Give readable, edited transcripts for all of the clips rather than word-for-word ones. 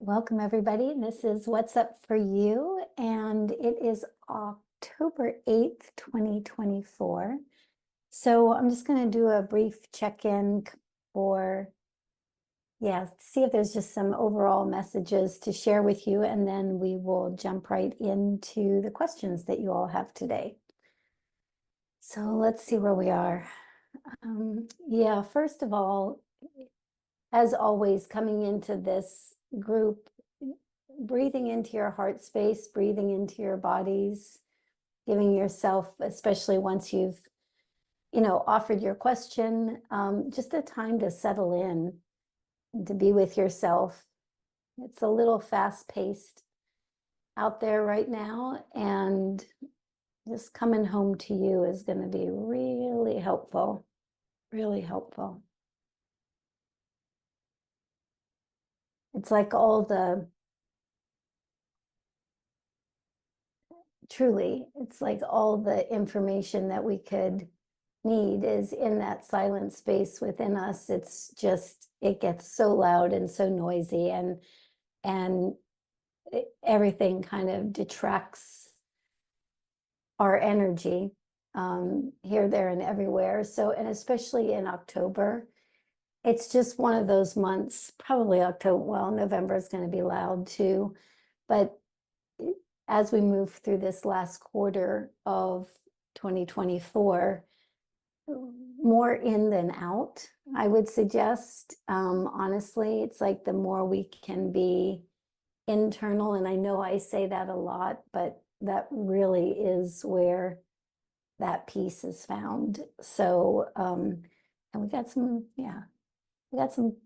Welcome, everybody. This is What's Up for You, and it is October 8th, 2024. So I'm just going to do a brief check-in for, see if there's just some overall messages to share with you, and then we will jump right into the questions that you all have today. So let's see where we are. First of all, as always, coming into this group, breathing into your heart space, breathing into your bodies, giving yourself, especially once you've, offered your question, just a time to settle in, to be with yourself. It's a little fast-paced out there right now, and just coming home to you is going to be really helpful, really helpful. It's like it's like all the information that we could need is in that silent space within us. It's just, it gets so loud and so noisy, and everything kind of detracts our energy, here, there, and everywhere. So, and especially in October, it's just one of those months, probably October, well, November is going to be loud too, but as we move through this last quarter of 2024, more in than out, I would suggest. Honestly, it's like the more we can be internal, and I know I say that a lot, but that really is where that peace is found. So, and we got some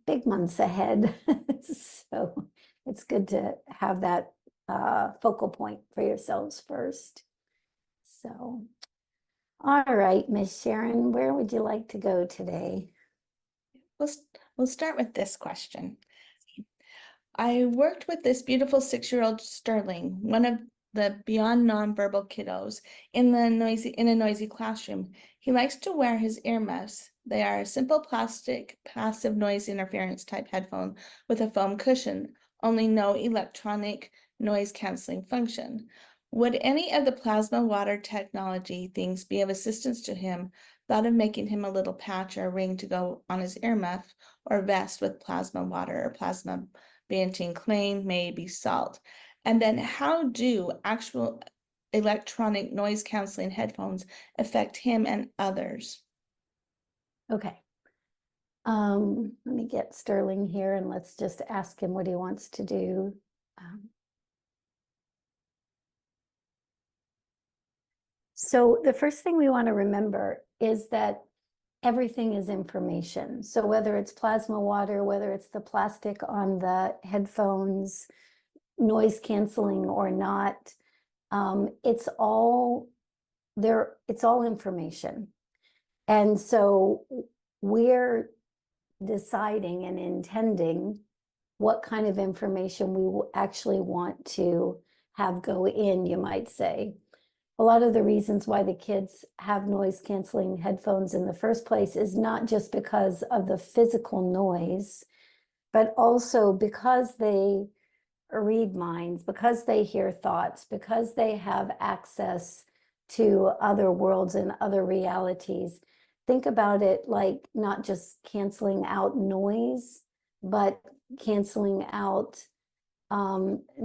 big months ahead. So it's good to have that focal point for yourselves first. So, all right, Miss Sharon, where would you like to go today? We'll start with this question. I worked with this beautiful 6-year-old Sterling, one of the beyond nonverbal kiddos, in a noisy classroom. He likes to wear his earmuffs. They are a simple plastic passive noise interference type headphone with a foam cushion, only no electronic noise canceling function. Would any of the plasma water technology things be of assistance to him? Thought of making him a little patch or ring to go on his earmuff or vest with plasma water or plasma Banting claim may be salt. And then how do actual electronic noise canceling headphones affect him and others? Okay. Let me get Sterling here and let's just ask him what he wants to do. So the first thing we want to remember is that everything is information. So whether it's plasma water, whether it's the plastic on the headphones, noise canceling or not, it's all there. It's all information. And so we're deciding and intending what kind of information we actually want to have go in, you might say. A lot of the reasons why the kids have noise canceling headphones in the first place is not just because of the physical noise, but also because they read minds, because they hear thoughts, because they have access to other worlds and other realities. Think about it like not just canceling out noise, but canceling out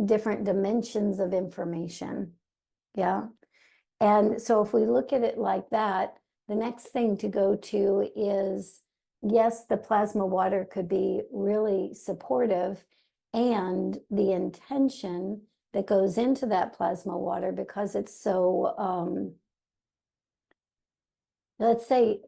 different dimensions of information. Yeah. And so if we look at it like that, the next thing to go to is, yes, the plasma water could be really supportive, and the intention that goes into that plasma water, because it's so, let's say,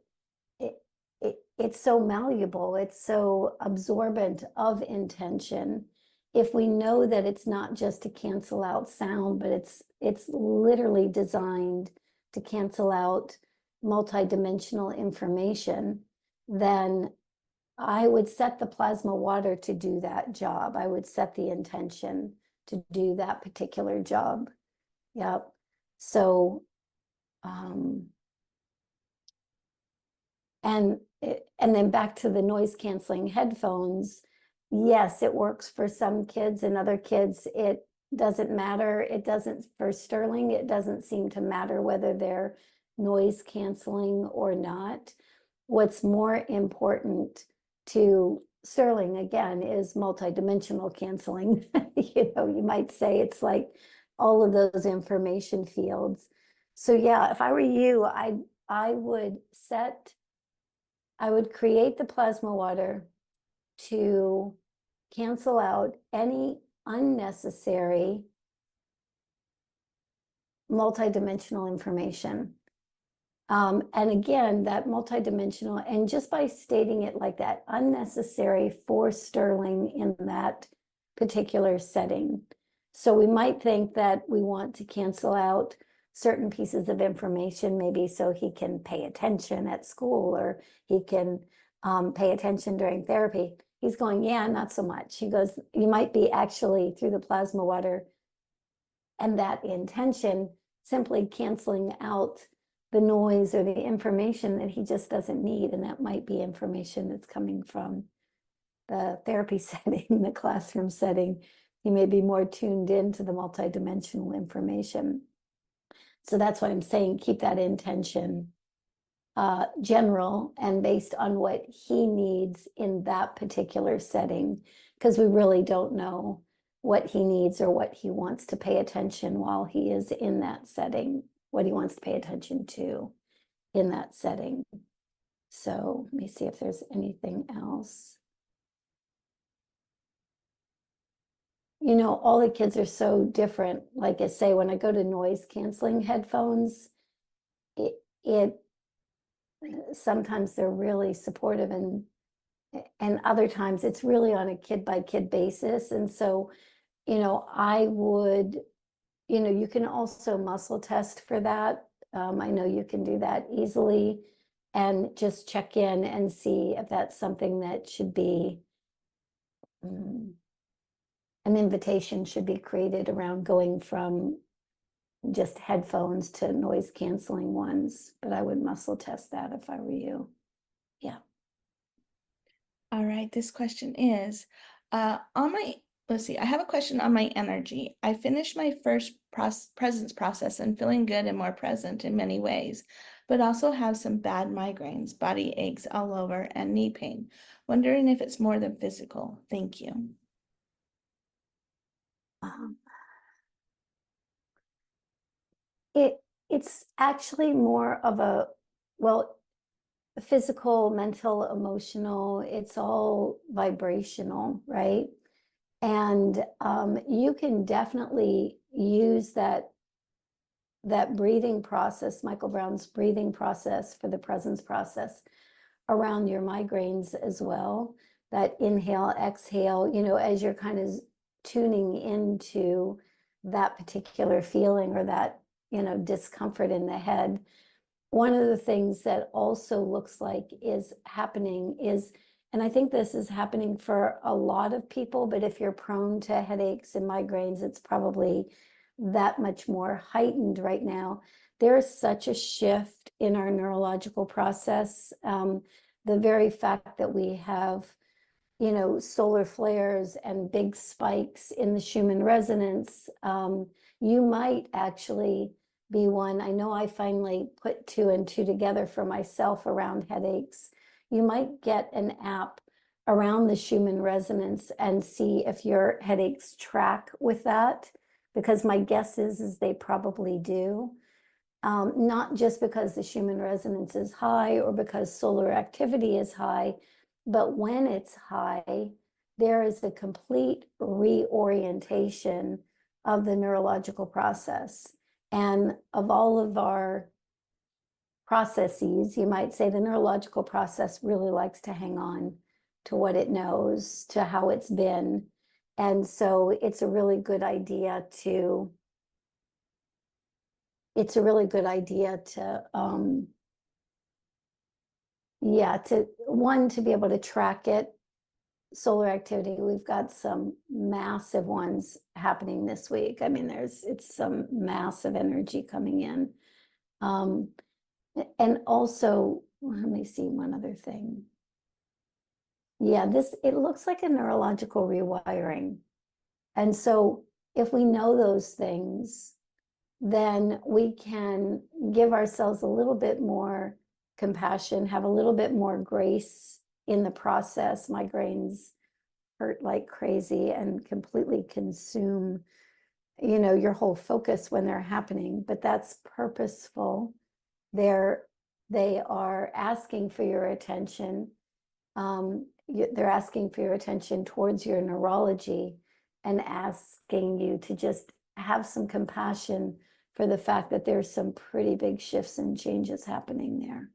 it's so malleable, it's so absorbent of intention. If we know that it's not just to cancel out sound, but it's literally designed to cancel out multidimensional information, then I would set the plasma water to do that job. I would set the intention to do that particular job. Yep. So, and then back to the noise canceling headphones. yes, it works for some kids, and other kids, it doesn't matter. It doesn't, for Sterling, it doesn't seem to matter whether they're noise canceling or not. What's more important to Sterling, again, is multidimensional canceling. You might say it's like all of those information fields. So yeah, if I were you, I would create the plasma water to cancel out any unnecessary multidimensional information. And again, that multidimensional, and just by stating it like that, unnecessary for Sterling in that particular setting. So we might think that we want to cancel out certain pieces of information, maybe so he can pay attention at school, or he can pay attention during therapy. He's going, yeah, not so much. He goes, you might be actually through the plasma water and that intention simply canceling out the noise or the information that he just doesn't need. And that might be information that's coming from the therapy setting, the classroom setting. He may be more tuned into the multidimensional information. So that's why I'm saying keep that intention general and based on what he needs in that particular setting, because we really don't know what he needs or what he wants to pay attention while he is in that setting, what he wants to pay attention to in that setting. So let me see if there's anything else. All the kids are so different. Like I say, when I go to noise canceling headphones, it sometimes they're really supportive, and other times it's really on a kid by kid basis. And so, I would, you can also muscle test for that. I know you can do that easily, and just check in and see if that's something that should be, an invitation should be created around going from just headphones to noise canceling ones. But I would muscle test that if I were you. Yeah. All right, this question is let's see, I have a question on my energy. I finished my first presence process and feeling good and more present in many ways, but also have some bad migraines, body aches all over, and knee pain. Wondering if it's more than physical. Thank you. It's actually more of a, well, physical, mental, emotional, it's all vibrational, right? And you can definitely use that breathing process, Michael Brown's breathing process for the presence process around your migraines as well. That inhale, exhale, as you're kind of tuning into that particular feeling or that, discomfort in the head. One of the things that also looks like is happening is, and I think this is happening for a lot of people, but if you're prone to headaches and migraines, it's probably that much more heightened right now. There is such a shift in our neurological process. The very fact that we have, solar flares and big spikes in the Schumann resonance, you might actually be one. I know I finally put 2 and 2 together for myself around headaches. You might get an app around the Schumann resonance and see if your headaches track with that, because my guess is they probably do. Not just because the Schumann resonance is high or because solar activity is high, but when it's high, there is a complete reorientation of the neurological process. And of all of our processes, you might say the neurological process really likes to hang on to what it knows, to how it's been. And so it's a really good idea to to be able to track it. Solar activity, we've got some massive ones happening this week. I mean, it's some massive energy coming in. And also, let me see one other thing. Yeah, it looks like a neurological rewiring. And so if we know those things, then we can give ourselves a little bit more compassion, have a little bit more grace in the process. Migraines hurt like crazy and completely consume, your whole focus when they're happening, but that's purposeful. They're they are asking for your attention. They're asking for your attention towards your neurology and asking you to just have some compassion for the fact that there's some pretty big shifts and changes happening there.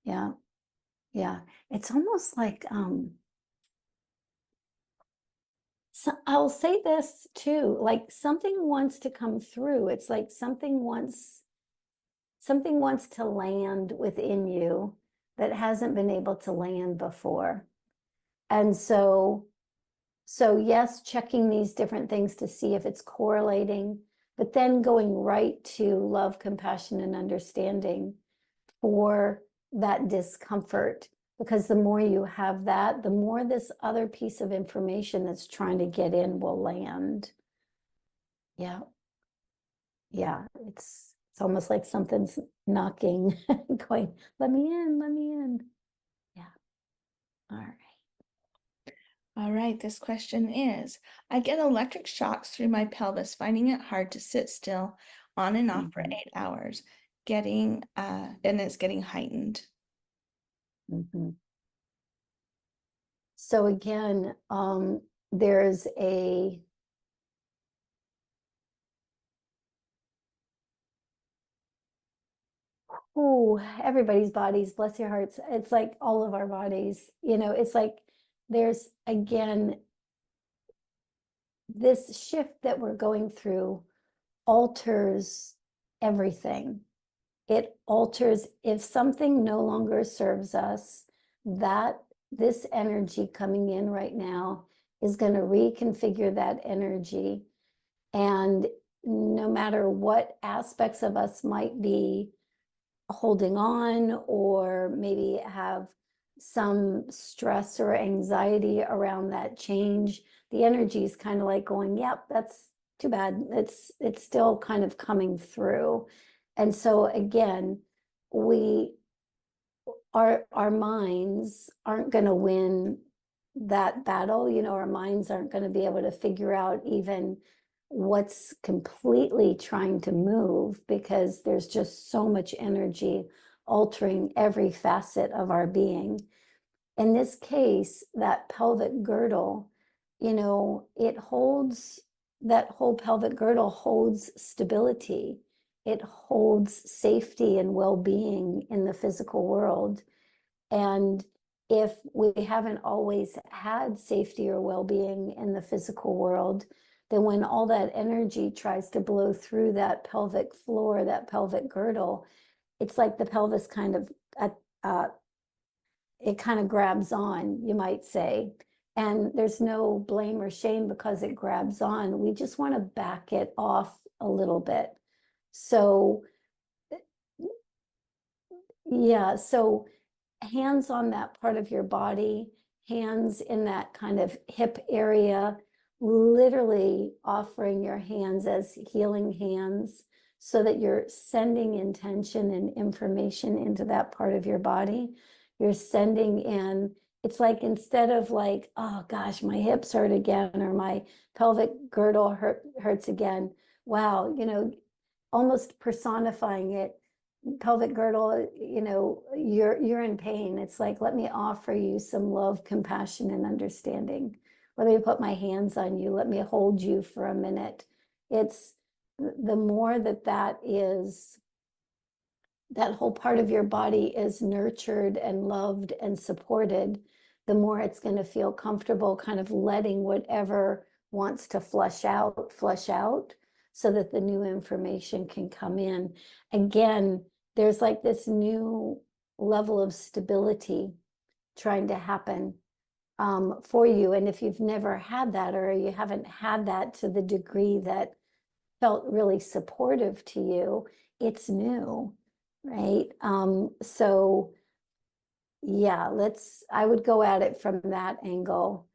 Yeah. Yeah. It's almost like so I'll say this too, like something wants to come through. It's like something wants to land within you that hasn't been able to land before. And so yes, checking these different things to see if it's correlating, but then going right to love, compassion, and understanding for that discomfort. Because the more you have that, the more this other piece of information that's trying to get in will land. Yeah. Yeah. It's almost like something's knocking, going, let me in, let me in. Yeah. All right. All right, this question is, I get electric shocks through my pelvis, finding it hard to sit still on and off for 8 hours, and it's getting heightened. So again, there's everybody's bodies, bless your hearts. It's like all of our bodies, it's like there's again this shift that we're going through alters everything. It alters if something no longer serves us, that this energy coming in right now is going to reconfigure that energy. And no matter what aspects of us might be holding on or maybe have some stress or anxiety around that change, the energy is kind of like going, yep, that's too bad. It's still kind of coming through. And so again, our minds aren't going to win that battle. Our minds aren't going to be able to figure out even what's completely trying to move, because there's just so much energy altering every facet of our being. In this case, that pelvic girdle, it holds, that whole pelvic girdle holds stability. It holds safety and well-being in the physical world. And if we haven't always had safety or well-being in the physical world, then when all that energy tries to blow through that pelvic floor, that pelvic girdle, it's like the pelvis kind of, it kind of grabs on, you might say. And there's no blame or shame because it grabs on. We just want to back it off a little bit. So, yeah, so hands on that part of your body, hands in that kind of hip area, literally offering your hands as healing hands so that you're sending intention and information into that part of your body. You're sending in, it's like instead of like, oh gosh, my hips hurt again, or my pelvic girdle hurts again. Wow, almost personifying it, pelvic girdle, you're in pain. It's like, let me offer you some love, compassion, and understanding. Let me put my hands on you. Let me hold you for a minute. It's the more that is, that whole part of your body is nurtured and loved and supported, the more it's going to feel comfortable kind of letting whatever wants to flush out, so that the new information can come in. Again, there's like this new level of stability trying to happen for you. And if you've never had that, or you haven't had that to the degree that felt really supportive to you, it's new, right? So Yeah, I would go at it from that angle.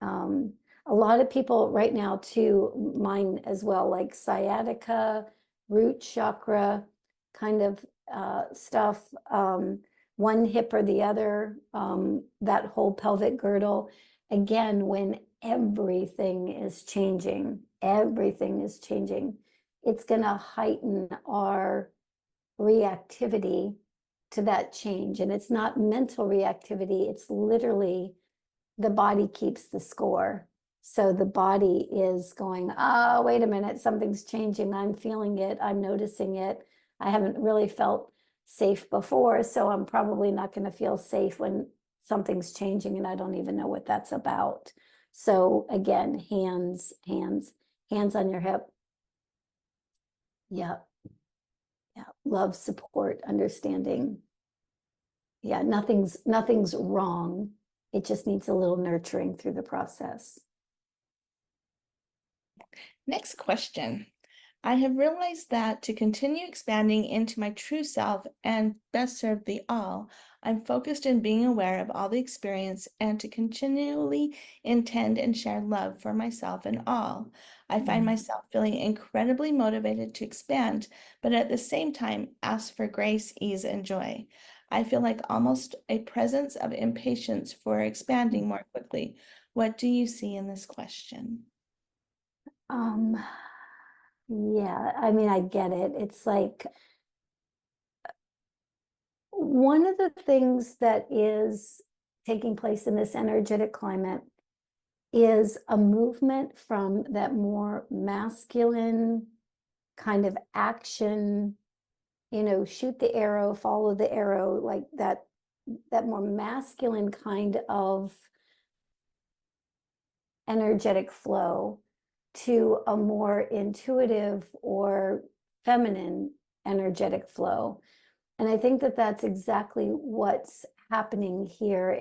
A lot of people right now too, mine as well, like sciatica, root chakra kind of stuff, one hip or the other, that whole pelvic girdle. Again, when everything is changing, it's going to heighten our reactivity to that change. And it's not mental reactivity, it's literally the body keeps the score. So the body is going, oh, wait a minute, something's changing. I'm feeling it. I'm noticing it. I haven't really felt safe before, so I'm probably not going to feel safe when something's changing and I don't even know what that's about. So again, hands on your hip. Yeah. Yeah. Love, support, understanding. Yeah, nothing's wrong. It just needs a little nurturing through the process. Next question. I have realized that to continue expanding into my true self and best serve the all, I'm focused in being aware of all the experience and to continually intend and share love for myself and all. I find myself feeling incredibly motivated to expand, but at the same time ask for grace, ease, and joy. I feel like almost a presence of impatience for expanding more quickly. What do you see in this question? Yeah, I mean, I get it. It's like one of the things that is taking place in this energetic climate is a movement from that more masculine kind of action, shoot the arrow, follow the arrow, like that more masculine kind of energetic flow to a more intuitive or feminine energetic flow. And I think that that's exactly what's happening here.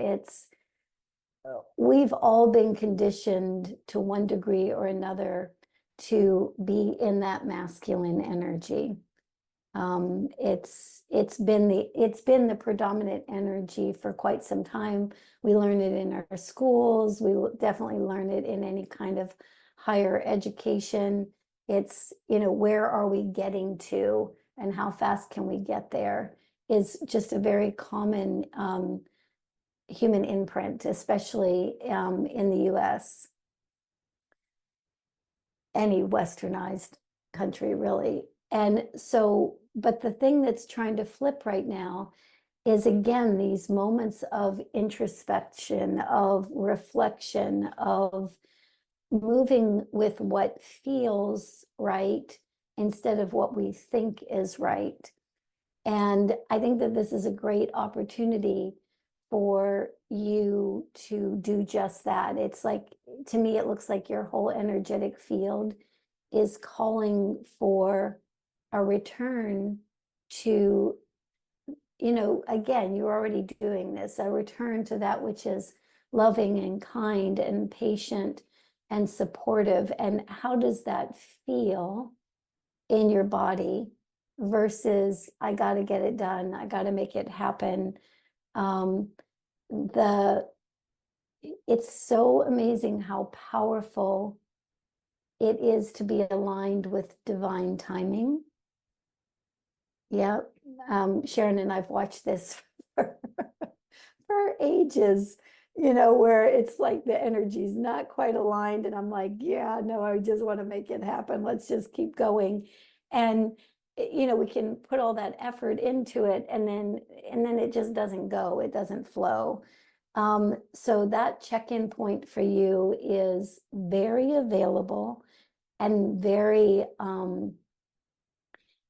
We've all been conditioned to one degree or another to be in that masculine energy. It's been the predominant energy for quite some time. We learn it in our schools. We definitely learn it in any kind of higher education. It's, where are we getting to and how fast can we get there is just a very common human imprint, especially in the US, any westernized country really. And so, but the thing that's trying to flip right now is again these moments of introspection, of reflection, of moving with what feels right instead of what we think is right. And I think that this is a great opportunity for you to do just that. It's like, to me, it looks like your whole energetic field is calling for a return to, again, you're already doing this, a return to that which is loving and kind and patient and supportive. And how does that feel in your body versus I got to get it done, I got to make it happen? Um, it's so amazing how powerful it is to be aligned with divine timing. Yeah. Sharon and I've watched this for, for ages, where it's like the energy's not quite aligned. And I'm like, yeah, no, I just want to make it happen. Let's just keep going. And, we can put all that effort into it and then it just doesn't go, it doesn't flow. So that check-in point for you is very available and very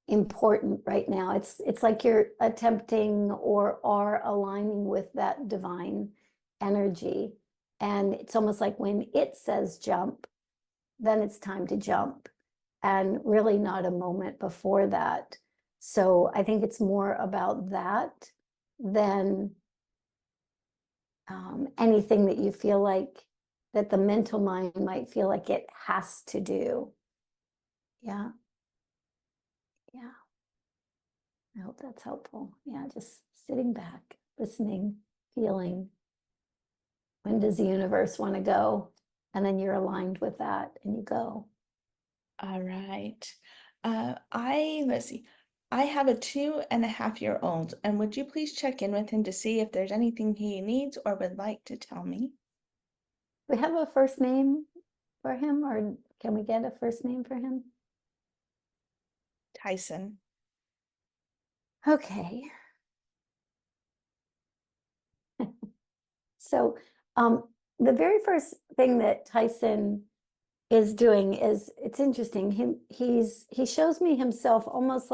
important right now. It's like you're attempting or are aligning with that divine energy. And it's almost like when it says jump, then it's time to jump, and really not a moment before that. So I think it's more about that than anything that you feel like that the mental mind might feel like it has to do. Yeah. Yeah. I hope that's helpful. Yeah. Just sitting back, listening. feeling? When does the universe want to go? And then you're aligned with that and you go. All right. Let's see. I have a 2.5-year-old, and would you please check in with him to see if there's anything he needs or would like to tell me? We have a first name for him, or can we get a first name for him? Tyson. Okay. So the very first thing that Tyson is doing is, it's interesting. He shows me himself almost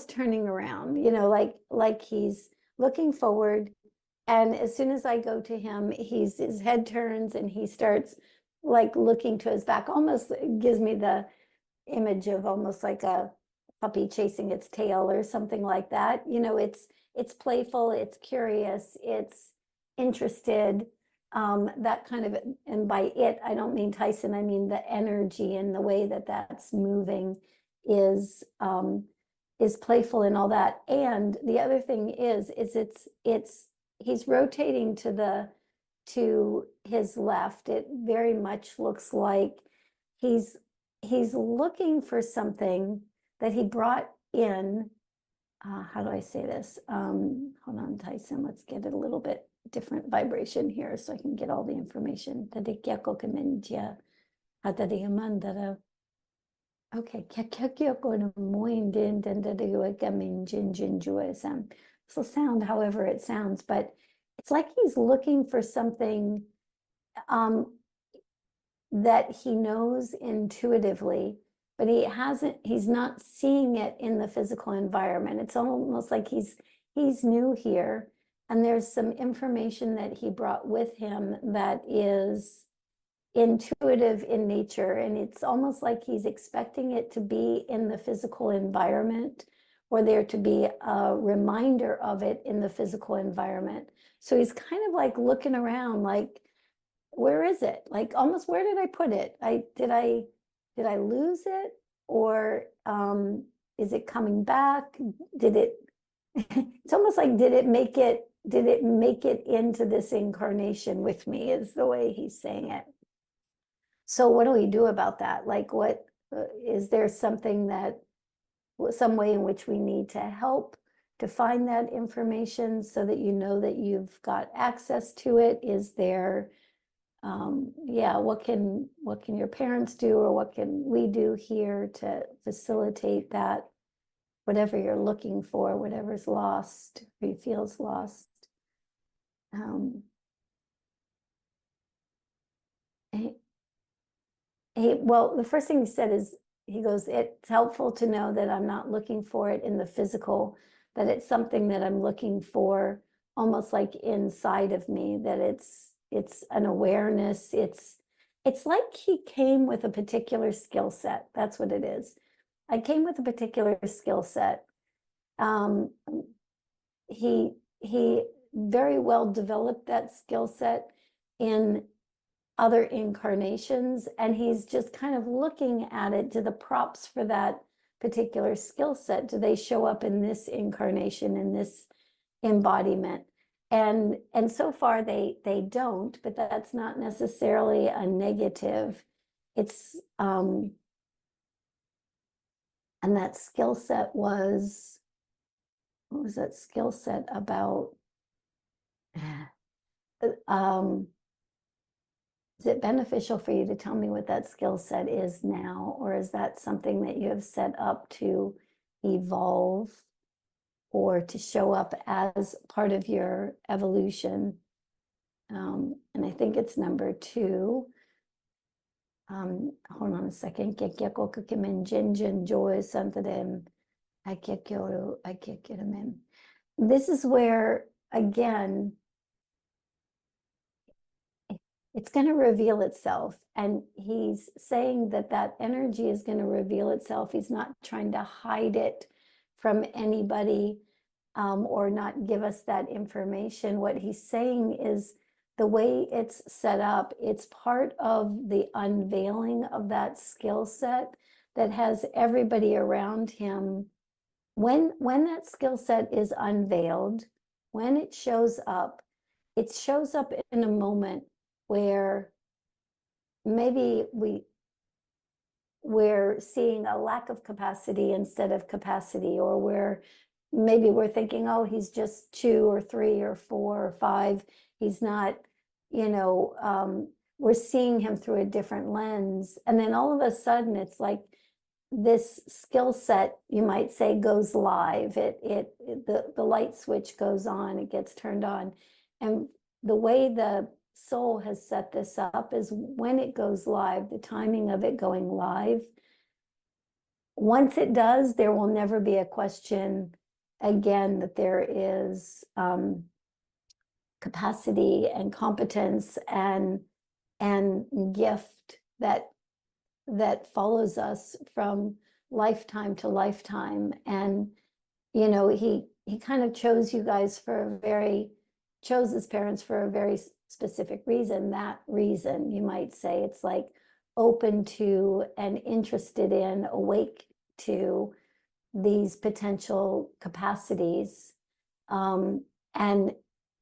turning around, like he's looking forward. And as soon as I go to him, his head turns and he starts like looking to his back, almost gives me the image of almost like a puppy chasing its tail or something like that. It's playful, it's curious, it's interested, that kind of, and by it, I don't mean Tyson, I mean the energy and the way that that's moving is playful and all that. And the other thing is it's he's rotating to his left. It very much looks like he's looking for something that he brought in. How do I say this? Hold on, Tyson. Let's get it a little bit different vibration here so I can get all the information. Okay. This will sound however it sounds, but it's like he's looking for something that he knows intuitively, but he's not seeing it in the physical environment. It's almost like he's new here, and there's some information that he brought with him that is intuitive in nature, and it's almost like he's expecting it to be in the physical environment, or there to be a reminder of it in the physical environment. So he's kind of like looking around like, where is it? Like almost, where did I put it? Did I lose it? Or is it coming back? Did it it's almost like, did it make it into this incarnation with me, is the way he's saying it. So what do we do about that? Like, what is there something that, some way in which we need to help to find that information so that you know that you've got access to it? Is there, yeah, what can your parents do, or what can we do here to facilitate that, whatever you're looking for, whatever's lost or you feels lost? Well, the first thing he said is, he goes, it's helpful to know that I'm not looking for it in the physical, that it's something that I'm looking for almost like inside of me, that it's an awareness. It's like he came with a particular skill set. That's what it is. I came with a particular skill set. He very well developed that skill set in other incarnations, and he's just kind of looking at it. Do the props for that particular skill set, do they show up in this incarnation, in this embodiment? And so far they don't, but that's not necessarily a negative. It's and that skill set was, what was that skill set about? Is it beneficial for you to tell me what that skill set is now, or is that something that you have set up to evolve or to show up as part of your evolution? And I think it's number 2. Hold on a second. This is where, again, it's going to reveal itself. And he's saying that that energy is going to reveal itself. He's not trying to hide it from anybody, or not give us that information. What he's saying is, the way it's set up, it's part of the unveiling of that skill set that has everybody around him. When that skill set is unveiled, when it shows up in a moment where maybe we're seeing a lack of capacity instead of capacity, or maybe we're thinking, oh, he's just 2 or 3 or 4 or 5. He's not, we're seeing him through a different lens. And then all of a sudden it's like this skill set, you might say, goes live. The light switch goes on, it gets turned on. And the way the soul has set this up is when it goes live, the timing of it going live, once it does, there will never be a question again that there is capacity and competence and gift that follows us from lifetime to lifetime. And he kind of chose his parents for a very specific reason. That reason, you might say, it's like open to and interested in, awake to these potential capacities. And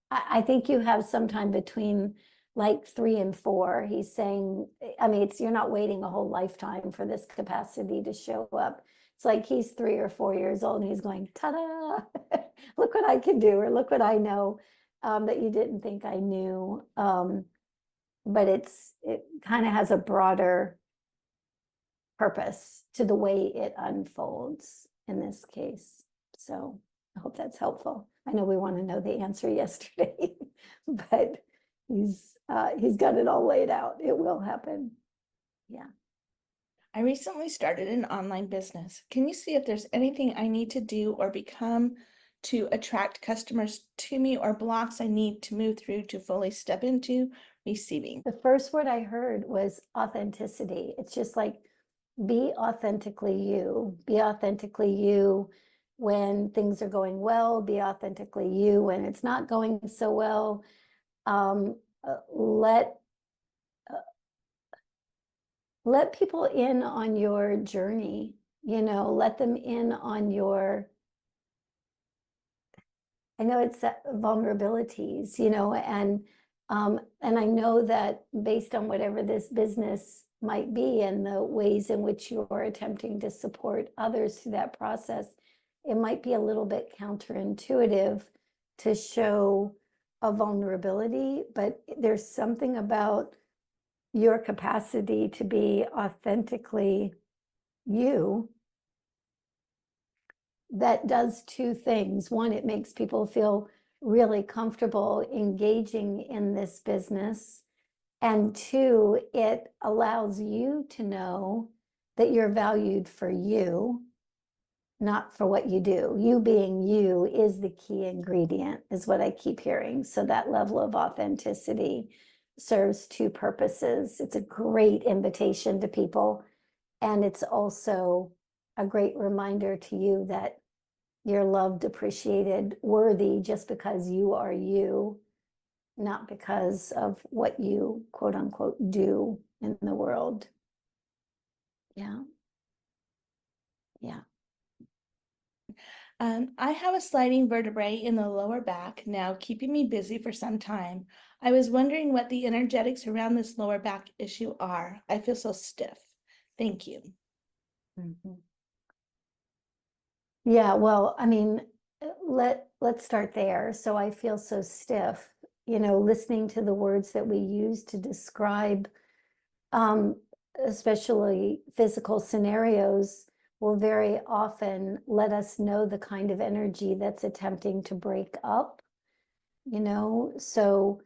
I think you have sometime between like 3 and 4. He's saying, I mean, you're not waiting a whole lifetime for this capacity to show up. It's like he's 3 or 4 years old and he's going, ta-da, look what I can do, or look what I know that you didn't think I knew. But it kind of has a broader purpose to the way it unfolds in this case. So I hope that's helpful. I know we want to know the answer yesterday, but he's got it all laid out. It will happen. Yeah. I recently started an online business. Can you see if there's anything I need to do or become to attract customers to me, or blocks I need to move through to fully step into receiving? The first word I heard was authenticity. It's just like, be authentically you. Be authentically you when things are going well. Be authentically you when it's not going so well. Let people in on your journey. Let them in on your, I know it's vulnerabilities, and I know that based on whatever this business might be and the ways in which you're attempting to support others through that process, it might be a little bit counterintuitive to show a vulnerability, but there's something about your capacity to be authentically you that does 2 things. One, it makes people feel really comfortable engaging in this business. And 2, it allows you to know that you're valued for you, not for what you do. You being you is the key ingredient, is what I keep hearing. So that level of authenticity serves 2 purposes. It's a great invitation to people, and it's also a great reminder to you that you're loved, appreciated, worthy just because you are you, not because of what you, quote unquote, do in the world. Yeah. Yeah. I have a sliding vertebrae in the lower back now, keeping me busy for some time. I was wondering what the energetics around this lower back issue are. I feel so stiff. Thank you. Mm-hmm. Yeah, well, I mean, let's start there. So I feel so stiff, listening to the words that we use to describe, especially physical scenarios, will very often let us know the kind of energy that's attempting to break up, so,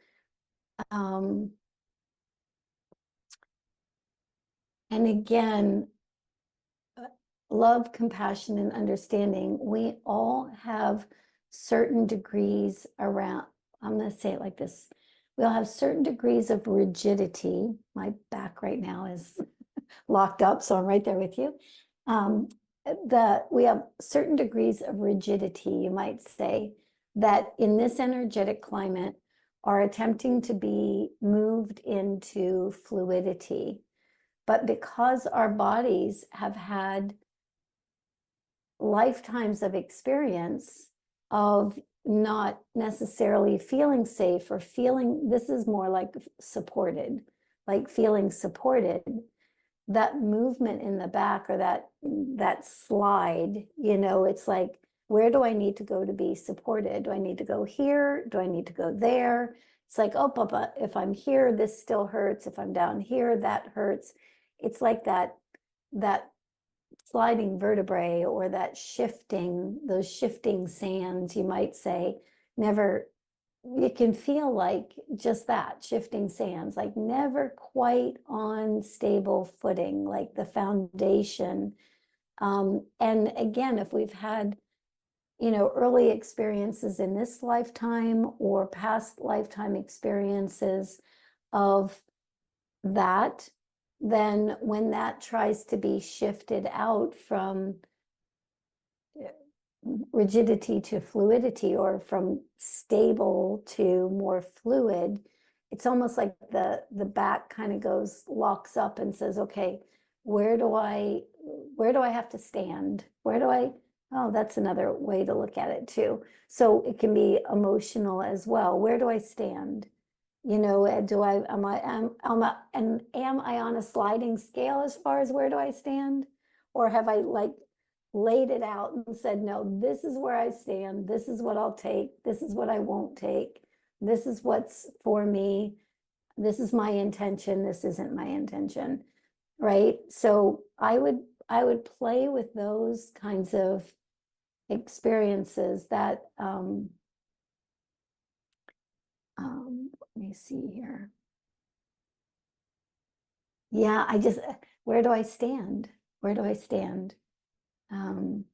and again, love, compassion, and understanding, we all have certain degrees around, I'm going to say it like this. We all have certain degrees of rigidity. My back right now is locked up, so I'm right there with you. We have certain degrees of rigidity, you might say, that in this energetic climate are attempting to be moved into fluidity. But because our bodies have had lifetimes of experience of not necessarily feeling safe or feeling, this is more like supported, like feeling supported, that movement in the back or that slide, you know, it's like, where do I need to go to be supported? Do I need to go here? Do I need to go there? It's like, oh, Papa, if I'm here, this still hurts. If I'm down here, that hurts. It's like that sliding vertebrae or that shifting, those shifting sands, you might say, never, it can feel like just that, shifting sands, like never quite on stable footing, like the foundation. And again, if we've had, you know, early experiences in this lifetime or past lifetime experiences of that, then when that tries to be shifted out from rigidity to fluidity or from stable to more fluid, it's almost like the back kind of goes, locks up and says, okay, where do I have to stand? Oh, that's another way to look at it too. So it can be emotional as well. Where do I stand? You know, am I on a sliding scale as far as where do I stand? Or have I like laid it out and said, no, this is where I stand. This is what I'll take. This is what I won't take. This is what's for me. This is my intention. This isn't my intention. Right. So I would play with those kinds of experiences that, let me see here. Yeah, where do I stand? Where do I stand? And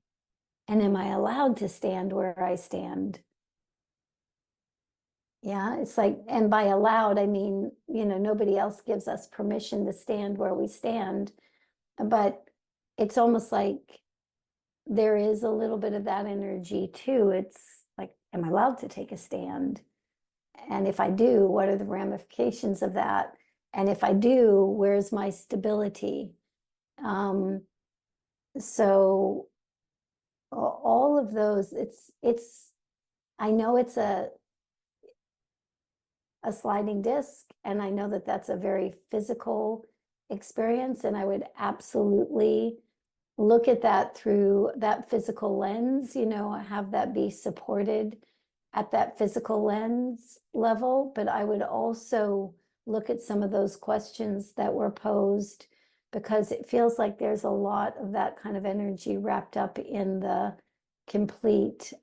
am I allowed to stand where I stand? Yeah, it's like, and by allowed, I mean, you know, nobody else gives us permission to stand where we stand, but it's almost like there is a little bit of that energy too. It's like, am I allowed to take a stand? And if I do, what are the ramifications of that? And if I do, where's my stability? So all of those, I know it's a sliding disc, and I know that that's a very physical experience, and I would absolutely look at that through that physical lens, you know, have that be supported at that physical lens level. But I would also look at some of those questions that were posed, because it feels like there's a lot of that kind of energy wrapped up in the complete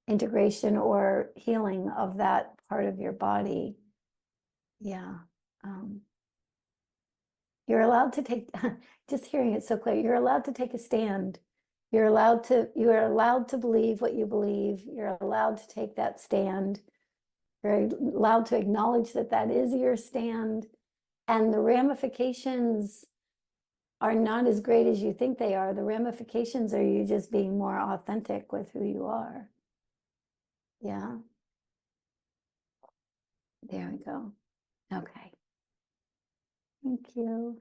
integration or healing of that part of your body. Yeah. You're allowed to take, just hearing it so clear, you're allowed to take a stand. You are allowed to believe what you believe. You're allowed to take that stand. You're allowed to acknowledge that that is your stand. And the ramifications are not as great as you think they are. The ramifications are you just being more authentic with who you are. Yeah. There we go. Okay. Thank you.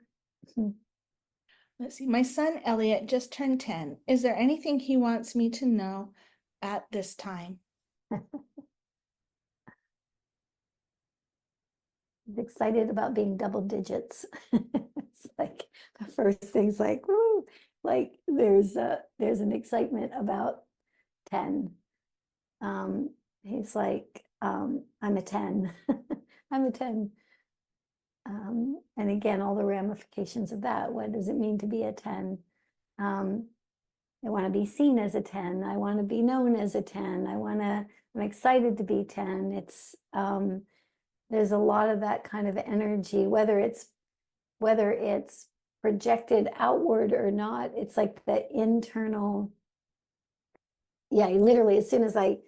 Let's see. My son Elliot just turned 10. Is there anything he wants me to know at this time? Excited about being double digits. It's like the first thing's like, woo, like there's an excitement about 10. He's like, I'm a 10. I'm a 10. And again, all the ramifications of that. What does it mean to be a 10? I want to be seen as a 10. I want to be known as a 10. I'm excited to be 10. It's there's a lot of that kind of energy, whether it's projected outward or not. It's like the internal. Yeah, literally, as soon as I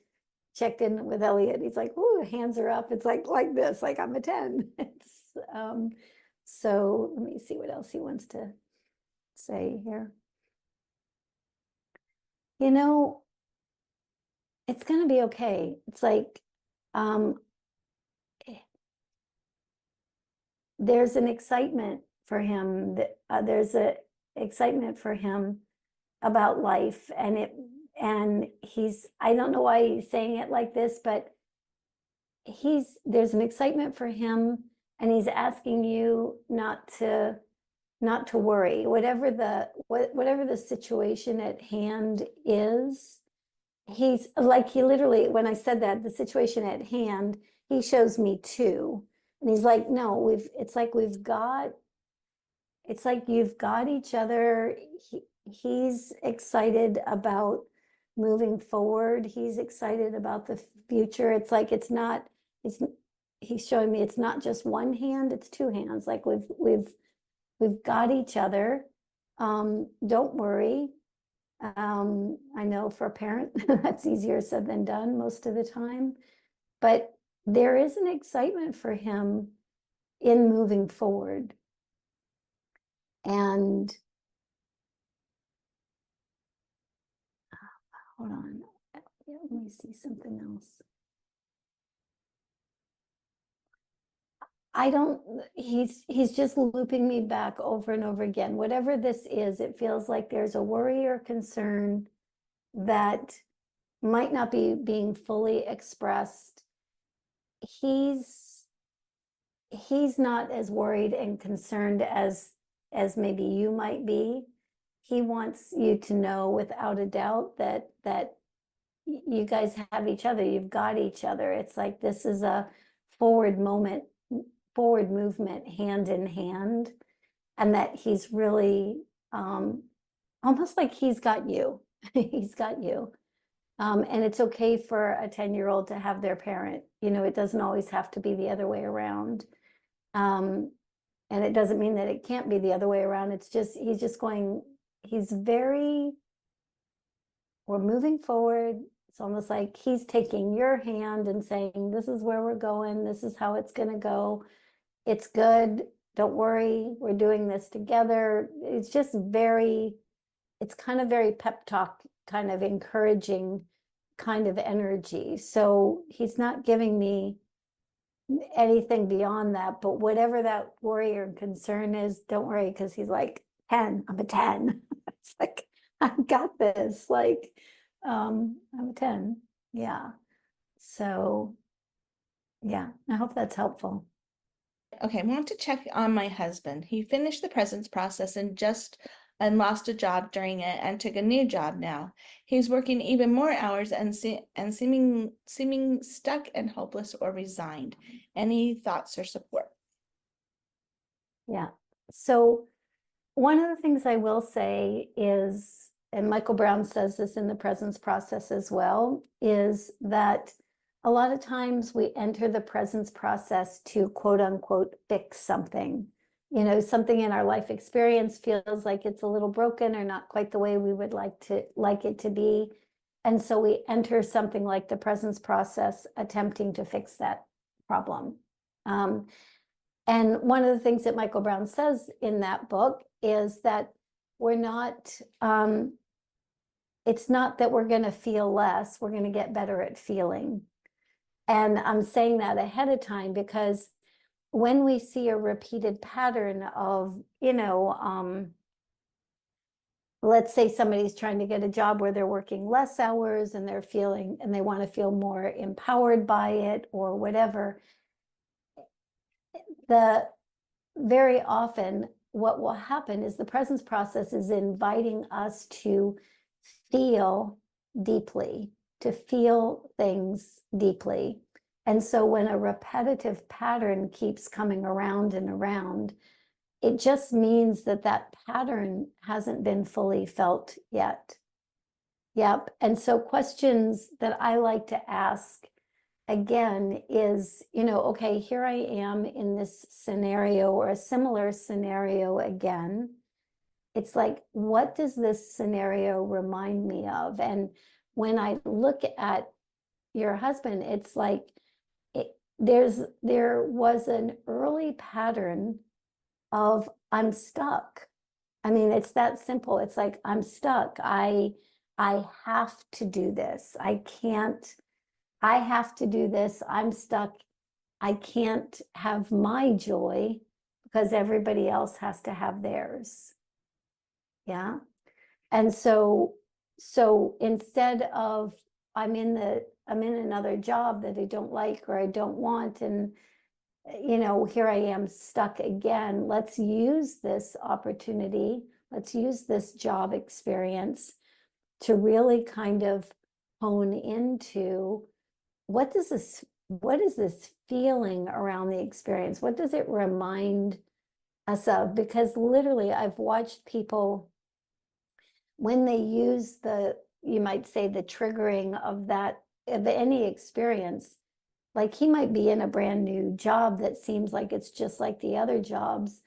checked in with Elliot, he's like, "Ooh, hands are up." It's like this, like I'm a 10. It's so let me see what else he wants to say here. You know, it's gonna be okay. It's like there's an excitement for him that there's a excitement for him about life, and he's, I don't know why he's saying it like this, but there's an excitement for him, and he's asking you not to worry, whatever the situation at hand is. He's like, he literally, when I said that, the situation at hand, he shows me two, and he's like, no, it's like you've got each other. He's excited about moving forward. He's excited about the future. It's like, he's showing me it's not just one hand, it's two hands. Like we've got each other. Don't worry. I know for a parent, that's easier said than done most of the time, but there is an excitement for him in moving forward. And hold on, let me see something else. He's just looping me back over and over again. Whatever this is, it feels like there's a worry or concern that might not be being fully expressed. He's not as worried and concerned as maybe you might be. He wants you to know without a doubt that you guys have each other. You've got each other. It's like this is a forward movement hand in hand, and that he's really almost like he's got you. He's got you. And it's okay for a 10-year-old to have their parent. It doesn't always have to be the other way around. And it doesn't mean that it can't be the other way around. It's just, we're moving forward. It's almost like he's taking your hand and saying, this is where we're going. This is how it's going to go. It's good. Don't worry. We're doing this together. It's just it's kind of very pep talk, kind of encouraging kind of energy. So he's not giving me anything beyond that, but whatever that worry or concern is, don't worry, because he's like, 10, I'm a 10. It's like, I've got this. Like, I'm a 10. Yeah. So yeah, I hope that's helpful. Okay, I want to check on my husband. He finished the presence process and lost a job during it and took a new job now. He's working even more hours and seeming stuck and hopeless or resigned. Any thoughts or support? Yeah. So one of the things I will say is, and Michael Brown says this in the presence process as well, is that a lot of times we enter the presence process to quote unquote fix something. Something in our life experience feels like it's a little broken or not quite the way we would like it to be. And so we enter something like the presence process attempting to fix that problem. And one of the things that Michael Brown says in that book is that it's not that we're going to feel less, we're going to get better at feeling. And I'm saying that ahead of time because when we see a repeated pattern of, let's say somebody's trying to get a job where they're working less hours and they want to feel more empowered by it or whatever, very often what will happen is the presence process is inviting us to feel deeply, to feel things deeply. And so when a repetitive pattern keeps coming around and around, it just means that pattern hasn't been fully felt yet. Yep. And so questions that I like to ask again is, okay, here I am in this scenario or a similar scenario again. It's like, what does this scenario remind me of? And when I look at your husband, it's like there was an early pattern of I'm stuck. I mean, it's that simple. It's like, I'm stuck. I have to do this. I have to do this. I'm stuck. I can't have my joy because everybody else has to have theirs. Yeah. And so instead of I'm in another job that I don't like or I don't want, and here I am stuck again. Let's use this opportunity. Let's use this job experience to really kind of hone into what is this feeling around the experience? What does it remind us of? Because literally I've watched people when they use you might say the triggering of any experience, like he might be in a brand new job that seems like it's just like the other jobs,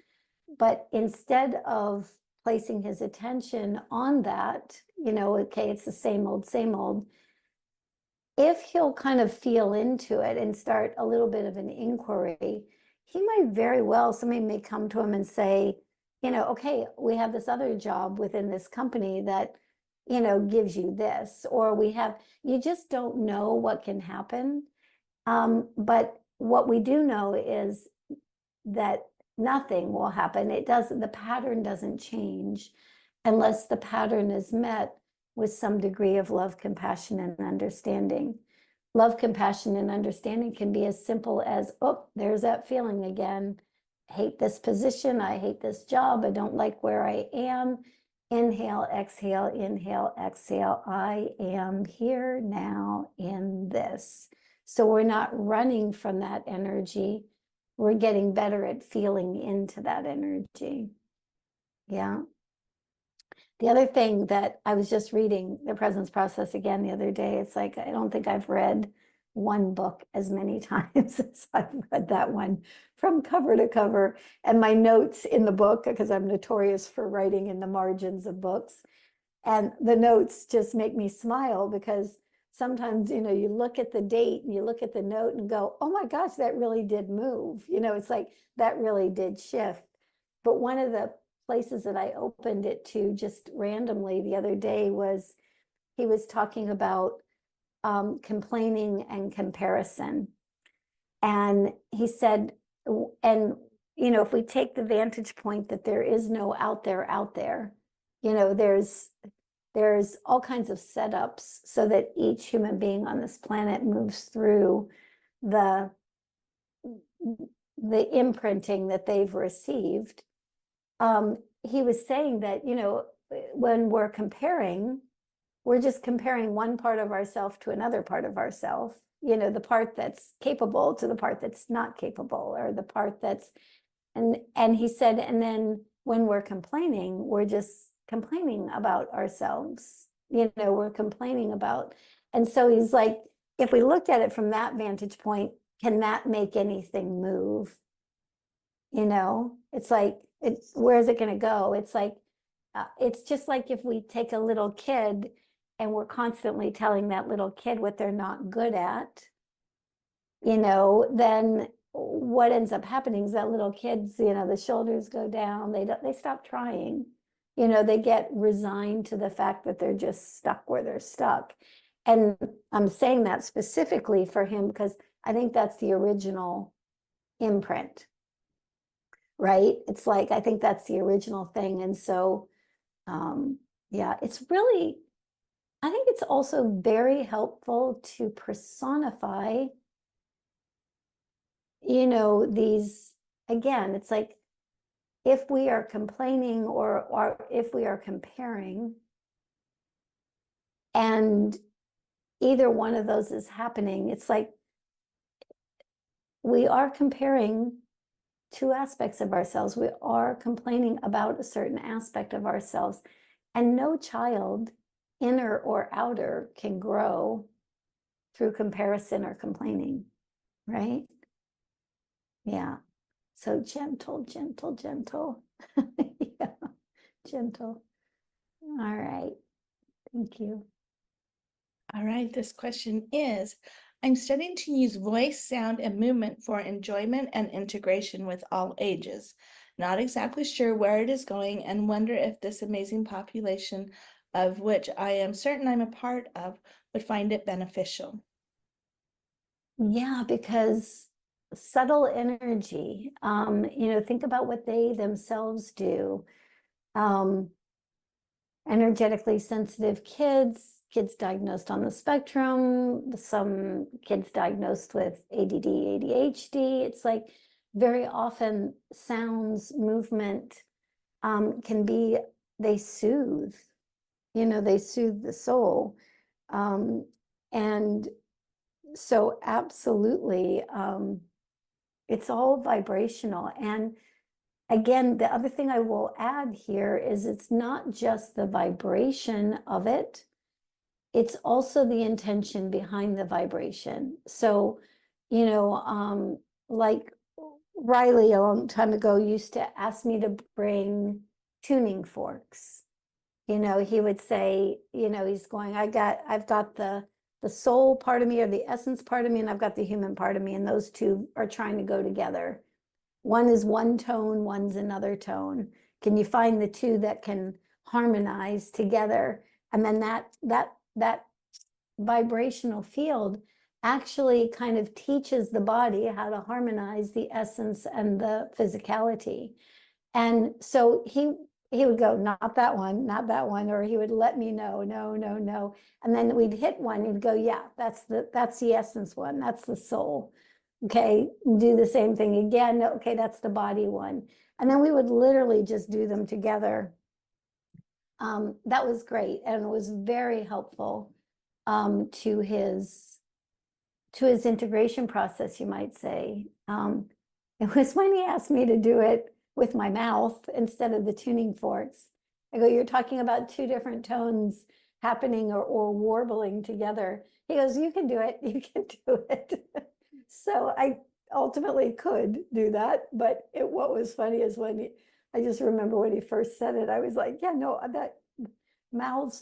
but instead of placing his attention on that, okay, it's the same old, if he'll kind of feel into it and start a little bit of an inquiry, he might very well, somebody may come to him and say, okay, we have this other job within this company that, gives you this, or you just don't know what can happen. But what we do know is that nothing will happen. The pattern doesn't change unless the pattern is met with some degree of love, compassion, and understanding. Love, compassion, and understanding can be as simple as, oh, there's that feeling again. I hate this position. I hate this job. I don't like where I am. Inhale, exhale, inhale, exhale. I am here now in this. So we're not running from that energy. We're getting better at feeling into that energy. Yeah. The other thing that I was just reading the presence process again the other day, it's like, I don't think I've read one book as many times as I've read that one from cover to cover. And my notes in the book, because I'm notorious for writing in the margins of books, and the notes just make me smile because sometimes, you look at the date and you look at the note and go, oh my gosh, that really did move. It's like that really did shift. But one of the places that I opened it to just randomly the other day was he was talking about complaining and comparison. And he said, and if we take the vantage point that there is no out there, there's all kinds of setups so that each human being on this planet moves through the imprinting that they've received. He was saying that, when we're comparing, we're just comparing one part of ourselves to another part of ourselves, the part that's capable to the part that's not capable, or the part that's, and he said, and then when we're complaining, we're just complaining about ourselves, we're complaining about, and so he's like, if we looked at it from that vantage point, can that make anything move? It's like, where is it going to go? It's like, it's just like if we take a little kid and we're constantly telling that little kid what they're not good at, then what ends up happening is that little kids, the shoulders go down, they stop trying, they get resigned to the fact that they're just stuck where they're stuck. And I'm saying that specifically for him because I think that's the original imprint, right? It's like, I think that's the original thing. And so, yeah, it's really, I think it's also very helpful to personify, these, again, it's like, if we are complaining or if we are comparing, and either one of those is happening, it's like we are comparing two aspects of ourselves. We are complaining about a certain aspect of ourselves, and no child, inner or outer, can grow through comparison or complaining, right? Yeah. So gentle, gentle, gentle. Yeah, gentle. All right. Thank you. All right, this question is, I'm studying to use voice, sound, and movement for enjoyment and integration with all ages. Not exactly sure where it is going and wonder if this amazing population, of which I am certain I'm a part of, would find it beneficial. Yeah, because subtle energy, think about what they themselves do. energetically sensitive kids, kids diagnosed on the spectrum, some kids diagnosed with ADD, ADHD. It's like very often sounds, movement can be, they soothe, they soothe the soul. And so absolutely, it's all vibrational. And again, the other thing I will add here is it's not just the vibration of it, it's also the intention behind the vibration. So, like Riley a long time ago used to ask me to bring tuning forks. He would say, he's going, I've got the soul part of me or the essence part of me, and I've got the human part of me, and those two are trying to go together. One is one tone, one's another tone. Can you find the two that can harmonize together? And then that vibrational field actually kind of teaches the body how to harmonize the essence and the physicality. And so he would go, not that one, not that one, or he would let me know, no, no, no. And then we'd hit one, he'd go, yeah, that's the essence one, that's the soul. Okay, do the same thing again. Okay, that's the body one. And then we would literally just do them together. That was great, and it was very helpful to his integration process, you might say. It was when he asked me to do it with my mouth instead of the tuning forks. I go, you're talking about two different tones happening or warbling together. He goes, you can do it, you can do it. So I ultimately could do that, but what was funny is I just remember when he first said it, I was like, yeah, no, that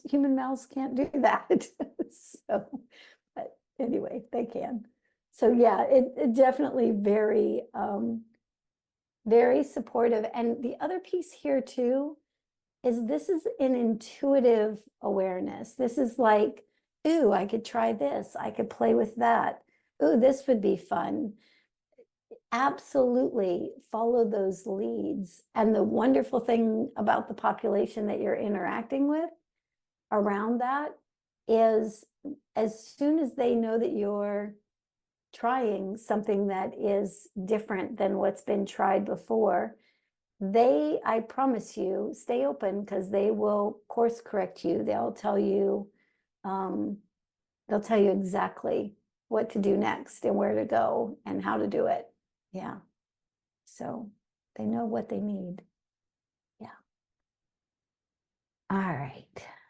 human mouths can't do that. So, but anyway, they can. So yeah, it definitely very, very supportive. And the other piece here too is this is an intuitive awareness. This is like, ooh, I could try this. I could play with that. Ooh, this would be fun. Absolutely follow those leads. And the wonderful thing about the population that you're interacting with around that is as soon as they know that you're trying something that is different than what's been tried before, I promise you, stay open because they will course correct you. They'll tell you exactly what to do next and where to go and how to do it. Yeah. So they know what they need. Yeah. All right.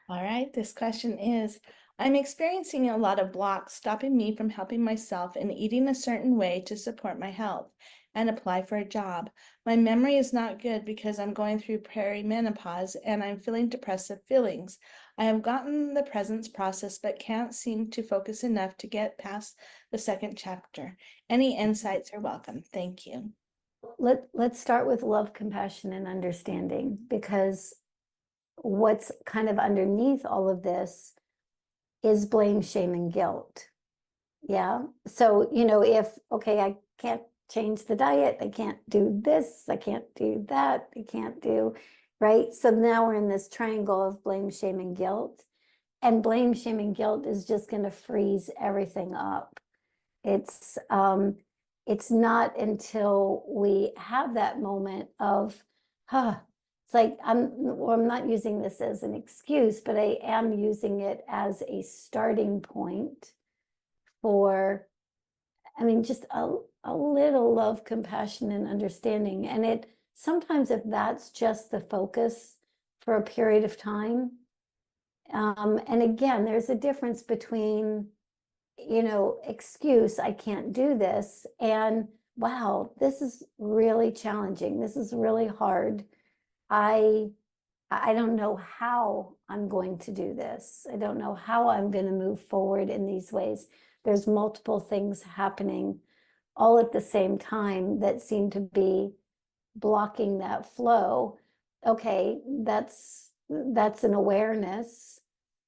All right, this question is, I'm experiencing a lot of blocks stopping me from helping myself and eating a certain way to support my health and apply for a job. My memory is not good because I'm going through perimenopause and I'm feeling depressive feelings. I have gotten the presence process but can't seem to focus enough to get past the second chapter. Any insights are welcome. Thank you. Let's start with love, compassion, and understanding, because what's kind of underneath all of this is blame, shame, and guilt. Yeah. So, okay, I can't change the diet, I can't do this, I can't do that, I can't do, right? So now we're in this triangle of blame, shame, and guilt. And blame, shame, and guilt is just going to freeze everything up. It's not until we have that moment of, it's like I'm not using this as an excuse, but I am using it as a starting point for, just a little love, compassion, and understanding. And sometimes if that's just the focus for a period of time, and again, there's a difference between, excuse, I can't do this, and wow, this is really challenging. This is really hard. I don't know how I'm going to do this. I don't know how I'm going to move forward in these ways. There's multiple things happening all at the same time that seem to be blocking that flow. Okay, that's an awareness,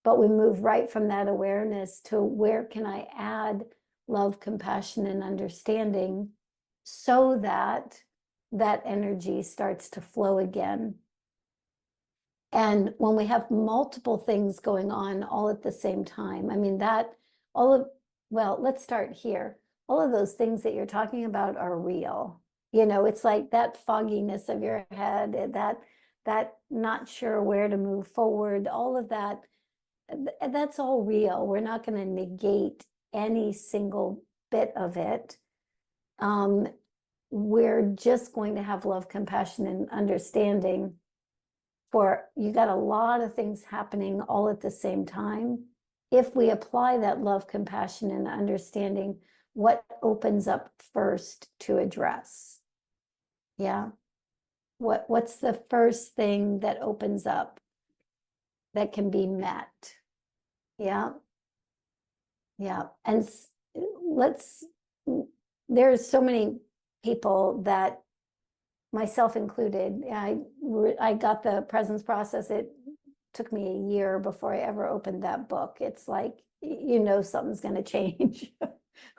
but we move right from that awareness to where can I add love, compassion, and understanding so that that energy starts to flow again. And when we have multiple things going on all at the same time, I mean, well, let's start here. All of those things that you're talking about are real. It's like that fogginess of your head, that not sure where to move forward, all of that, that's all real. We're not going to negate any single bit of it. We're just going to have love, compassion, and understanding. For you got a lot of things happening all at the same time. If we apply that love, compassion, and understanding, what opens up first to address? Yeah. What's the first thing that opens up that can be met? Yeah. Yeah. And there's so many people that, myself included, I got the presence process. It took me a year before I ever opened that book. It's like, something's going to change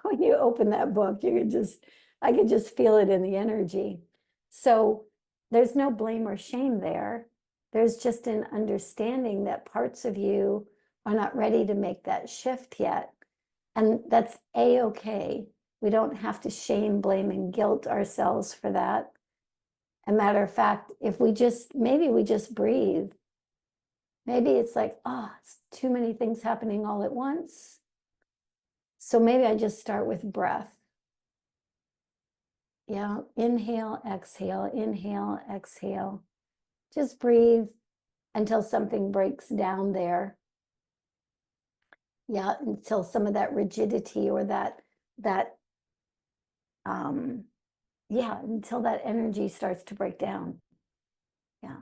when you open that book. I could just feel it in the energy. So there's no blame or shame there. There's just an understanding that parts of you are not ready to make that shift yet. And that's a-okay. We don't have to shame, blame, and guilt ourselves for that. A matter of fact, if maybe we just breathe. Maybe it's like, it's too many things happening all at once. So maybe I just start with breath. Yeah, inhale, exhale. Just breathe until something breaks down there. Yeah, until some of that rigidity or until that energy starts to break down. Yeah.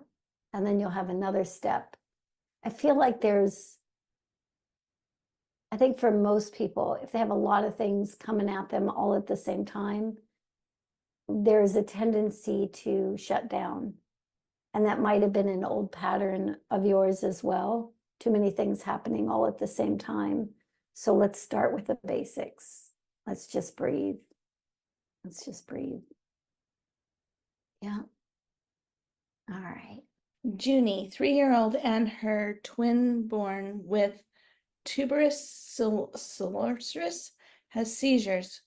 And then you'll have another step. I feel like I think for most people, if they have a lot of things coming at them all at the same time, there's a tendency to shut down. And that might have been an old pattern of yours as well. Too many things happening all at the same time. So let's start with the basics. Let's just breathe. Let's just breathe. Yeah. All right. Junie, 3-year-old, and her twin born with Tuberous Sclerosis has seizures.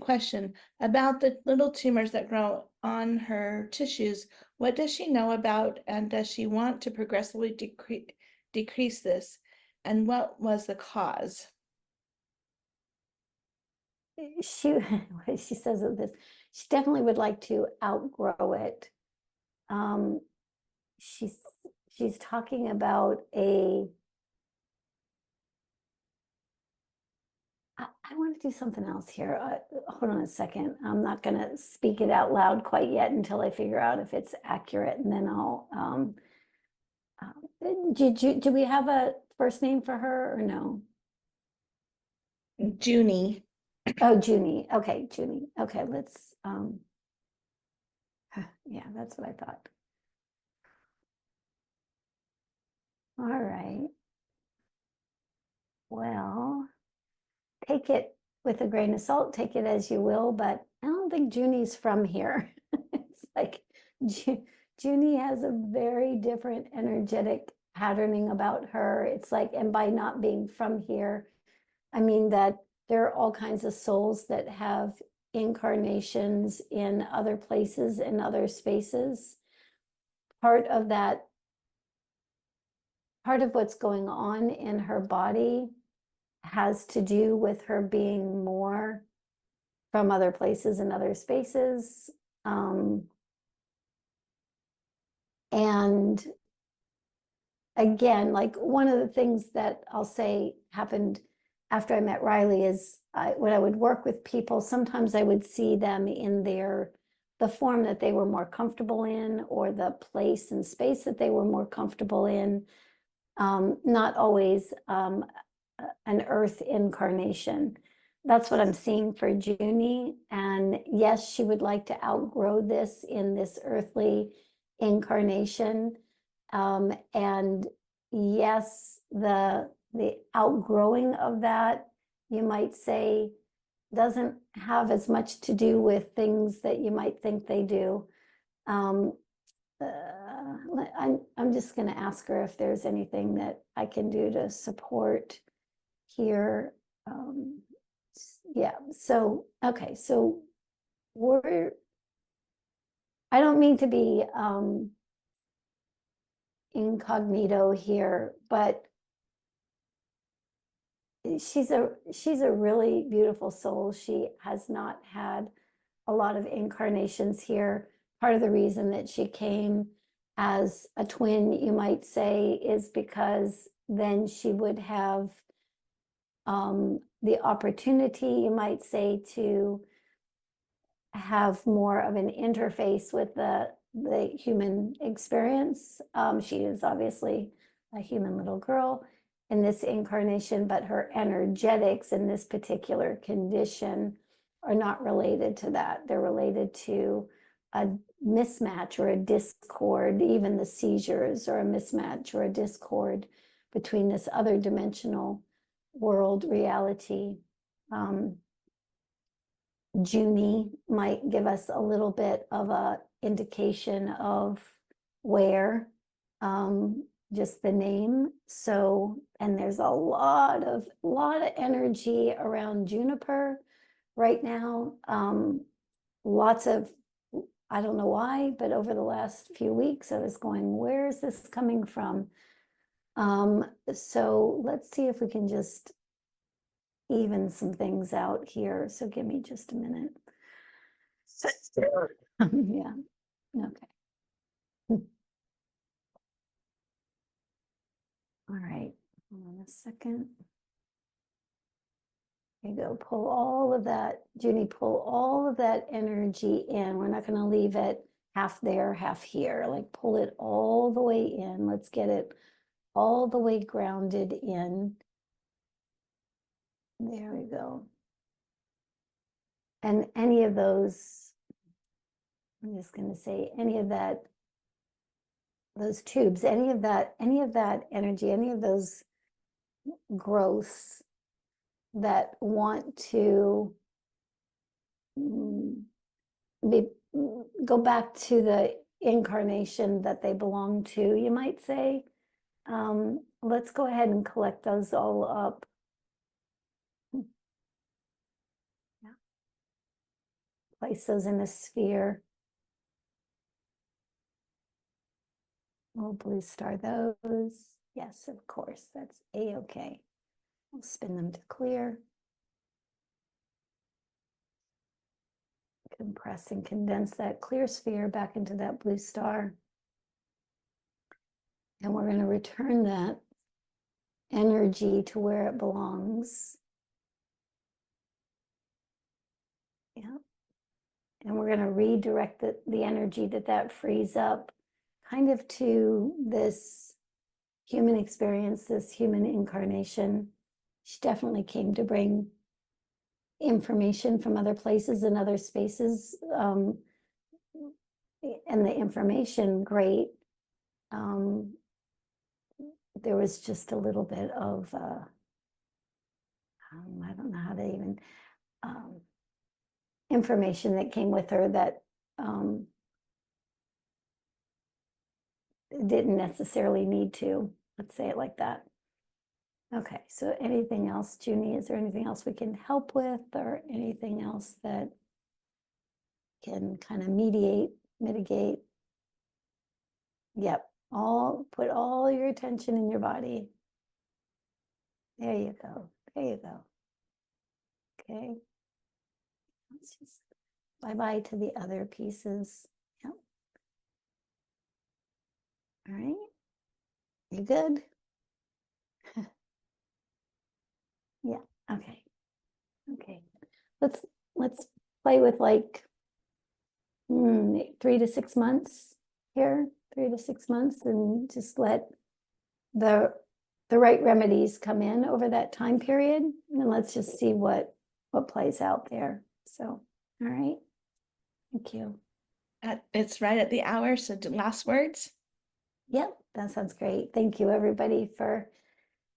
Question about the little tumors that grow on her tissues. What does she know about, and does she want to progressively decrease this? And what was the cause? She says of this, she definitely would like to outgrow it. She's talking about I want to do something else here. Hold on a second. I'm not going to speak it out loud quite yet until I figure out if it's accurate, and then I'll. Do we have a first name for her or no? Junie. Oh, Junie. Okay, Junie. Okay, let's. Yeah, that's what I thought. All right. Well, take it with a grain of salt, take it as you will, but I don't think Junie's from here. It's like Junie has a very different energetic patterning about her. It's like, and by not being from here, I mean that there are all kinds of souls that have incarnations in other places, in other spaces. Part of what's going on in her body has to do with her being more from other places and other spaces. And again, like one of the things that I'll say happened after I met Riley is when I would work with people, sometimes I would see them in the form that they were more comfortable in, or the place and space that they were more comfortable in. Not always an earth incarnation. That's what I'm seeing for Junie. And yes, she would like to outgrow this in this earthly incarnation. And yes, the outgrowing of that, you might say, doesn't have as much to do with things that you might think they do. Yeah, I'm just gonna ask her if there's anything that I can do to support here. Yeah, so, okay, so I don't mean to be incognito here, but she's a really beautiful soul. She has not had a lot of incarnations here. Part of the reason that she came as a twin, you might say, is because then she would have the opportunity, you might say, to have more of an interface with the human experience. She is obviously a human little girl in this incarnation, but her energetics in this particular condition are not related to that. They're related to a mismatch or a discord. Even the seizures are a mismatch or a discord between this other dimensional world reality. Junie might give us a little bit of a indication of where, just the name. So, and there's a lot of energy around Juniper right now. Lots of, I don't know why, but over the last few weeks, I was going, where is this coming from? So let's see if we can just even some things out here. So give me just a minute. Yeah, okay. All right, hold on a second. There you go, pull all of that, Junie, pull all of that energy in. We're not gonna leave it half there, half here. Like pull it all the way in. Let's get it all the way grounded in. There we go. And any of those, I'm just gonna say any of that, those tubes, any of that energy, any of those growths that want to be, go back to the incarnation that they belong to, you might say. Let's go ahead and collect those all up. Yeah. Place those in a sphere. We'll blue star those. Yes, of course, that's A-okay. We'll spin them to clear. Compress and condense that clear sphere back into that blue star. And we're going to return that energy to where it belongs. Yeah. And we're going to redirect the energy that frees up kind of to this human experience, this human incarnation. She definitely came to bring information from other places and other spaces. And the information, great. There was just a little bit of, I don't know how to even, information that came with her that didn't necessarily need to, let's say it like that. Okay, so anything else, Junie? Is there anything else we can help with, or anything else that can kind of mitigate? Yep, put all your attention in your body. There you go. There you go. Okay. Let's just bye-bye to the other pieces. Yep. All right. You good? Yeah. Okay. Okay. Let's play with like 3 to 6 months here, 3 to 6 months, and just let the right remedies come in over that time period, and let's just see what plays out there. So, all right. Thank you. It's right at the hour, so last words. Yep, that sounds great. Thank you, everybody, for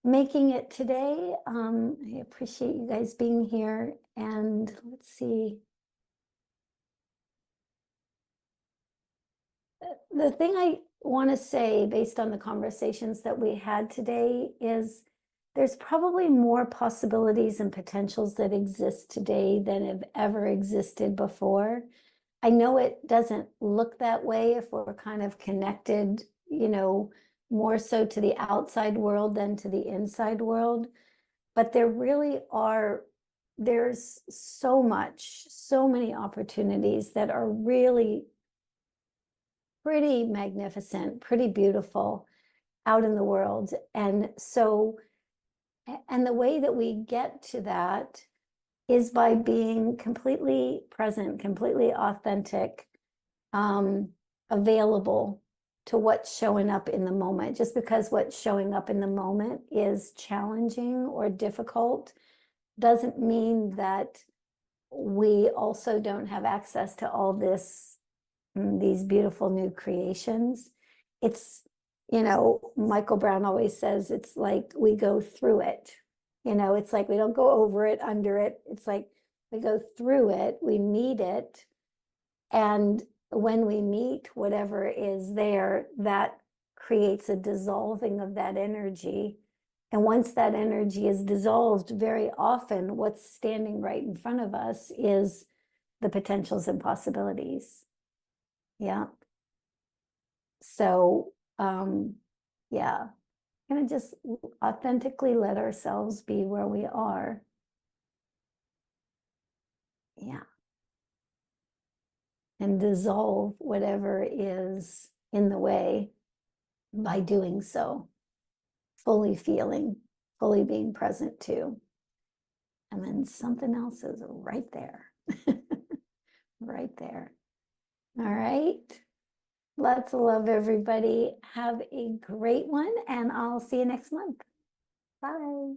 making it today. I appreciate you guys being here, and let's see. The thing want to say, based on the conversations that we had today, is there's probably more possibilities and potentials that exist today than have ever existed before. I know it doesn't look that way if we're kind of connected, more so to the outside world than to the inside world. But there really are, there's so many opportunities that are really pretty magnificent, pretty beautiful out in the world. And so, and the way that we get to that is by being completely present, completely authentic, available to what's showing up in the moment. Just because what's showing up in the moment is challenging or difficult doesn't mean that we also don't have access to all these beautiful new creations. It's, Michael Brown always says it's like we go through it. It's like we don't go over it, under it. It's like we go through it, we meet it. And when we meet whatever is there, that creates a dissolving of that energy. And once that energy is dissolved, very often what's standing right in front of us is the potentials and possibilities. Yeah. So, yeah, gonna just authentically let ourselves be where we are. Yeah. And dissolve whatever is in the way by doing so, fully feeling, fully being present too. And then something else is right there, right there. All right. Lots of love, everybody. Have a great one, and I'll see you next month. Bye.